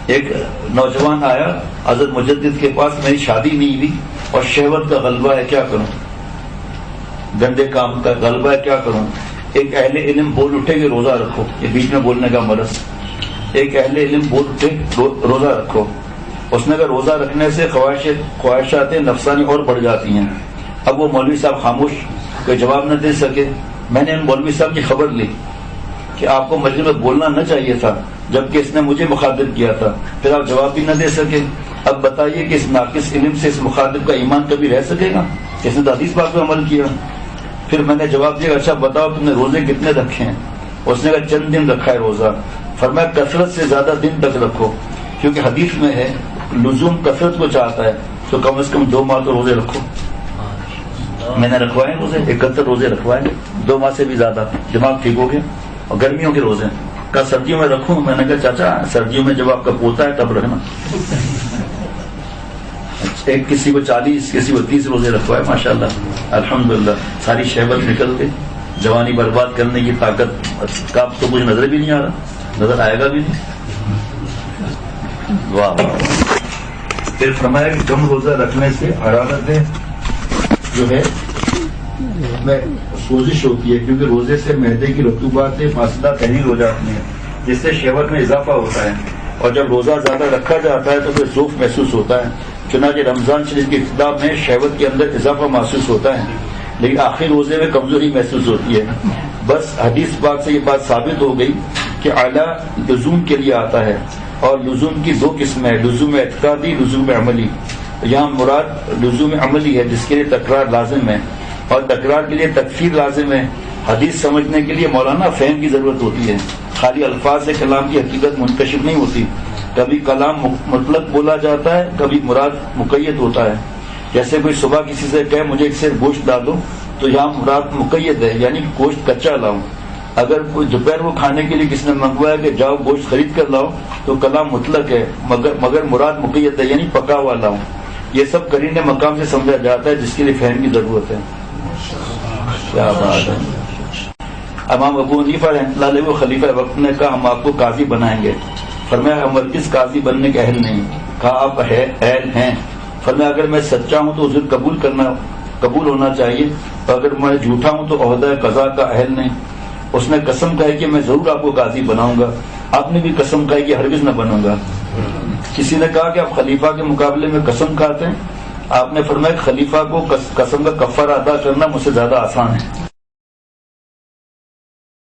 ایک نوجوان آیا حضرت مجدد کے پاس، میری شادی نہیں ہوئی اور شہوت کا غلبہ ہے، کیا کروں؟ گندے کام کا غلبہ ہے، کیا کروں؟ ایک اہل علم بول اٹھے کہ روزہ رکھو، یہ بیچ میں بولنے کا مرض. ایک اہل علم بول اٹھے روزہ رکھو. اس نے کہا روزہ رکھنے سے خواہشات نفسانی اور بڑھ جاتی ہیں. اب وہ مولوی صاحب خاموش، کوئی جواب نہ دے سکے. میں نے ان مولوی صاحب کی خبر لی کہ آپ کو مجلس میں بولنا نہ چاہیے تھا، جبکہ اس نے مجھے مخاطب کیا تھا، پھر آپ جواب بھی نہ دے سکے. اب بتائیے کہ اس ناقص علم سے اس مخاطب کا ایمان کبھی رہ سکے گا؟ اس نے تو حدیث پاک پہ عمل کیا. پھر میں نے جواب دیا، اچھا بتاؤ تم نے روزے کتنے رکھے ہیں؟ اس نے کہا چند دن رکھا ہے روزہ. فرمایا کثرت سے زیادہ دن تک رکھو، کیونکہ حدیث میں ہے لزوم کثرت کو چاہتا ہے، تو کم از کم 2 ماہ تو روزے رکھو. میں نے رکھوائے روزے، 71 روزے رکھوائے، 2 ماہ سے بھی زیادہ. دماغ ٹھیک ہو گیا. اور گرمیوں کے روزے کہا سردیوں میں رکھوں. میں نے کہا چاچا سردیوں میں جب آپ کا پوتا ہے تب رکھنا. ایک کسی کو 40 کسی کو 30 روزے رکھوائے. ماشاءاللہ الحمدللہ ساری شہوت نکل کے جوانی برباد کرنے کی طاقت کا تو مجھے نظر بھی نہیں آ رہا، نظر آئے گا بھی نہیں. واہ. پھر فرمایا کہ کم روزہ رکھنے سے حرارتیں جو ہے میں سوزش ہوتی ہے، کیونکہ روزے سے معدے کی رطوبات فاصلہ تحریر ہو جاتی ہیں، جس سے شہوت میں اضافہ ہوتا ہے. اور جب روزہ زیادہ رکھا جاتا ہے تو پھر ذوق محسوس ہوتا ہے. چنانچہ رمضان شریف کی ابتدا میں شہوت کے اندر اضافہ محسوس ہوتا ہے، لیکن آخری روزے میں کمزوری محسوس ہوتی ہے. بس حدیث پاک سے یہ بات ثابت ہو گئی کہ اعلیٰ لزوم کے لیے آتا ہے، اور لزوم کی 2 قسمیں ہیں، لزوم اعتقادی، لزوم عملی. یہاں مراد لزوم عملی ہے جس کے لیے تکرار لازم ہے، اور تکرار کے لیے تکفیر لازم ہے. حدیث سمجھنے کے لیے مولانا فہم کی ضرورت ہوتی ہے، خالی الفاظ سے کلام کی حقیقت منتشر نہیں ہوتی. کبھی کلام مطلق بولا جاتا ہے، کبھی مراد مقید ہوتا ہے. جیسے کوئی صبح کسی سے کہے مجھے ایک سیر گوشت لا دو، تو یہاں مراد مقید ہے، یعنی گوشت کچا لاؤں. اگر کوئی دوپہر کو کھانے کے لیے کسی نے منگوایا کہ جاؤ گوشت خرید کر لاؤ، تو کلام مطلق ہے، مگر مراد مقید ہے، یعنی پکا ہوا لاؤں. یہ سب قرین مقام سے سمجھا جاتا ہے جس کے لیے فہم کی ضرورت ہے. کیا بات ہے. امام ابو حنیفہ رحمۃ اللہ علیہ خلیفہ وقت نے کہا ہم آپ کو قاضی بنائیں گے. فرمایا ہم ہرگز قاضی بننے کے اہل نہیں. کہا آپ اہل ہیں. فرمایا اگر میں سچا ہوں تو عذر قبول ہونا چاہیے، اور اگر میں جھوٹا ہوں تو عہدہ قضا کا اہل نہیں. اس نے قسم کہی کہ میں ضرور آپ کو قاضی بناؤں گا. آپ نے بھی قسم کہی کہ ہرگز نہ بنوں گا. کسی نے کہا کہ آپ خلیفہ کے مقابلے میں قسم کھاتے ہیں. آپ نے فرمایا خلیفہ کو قسم کا کفارہ ادا کرنا مجھ سے زیادہ آسان ہے.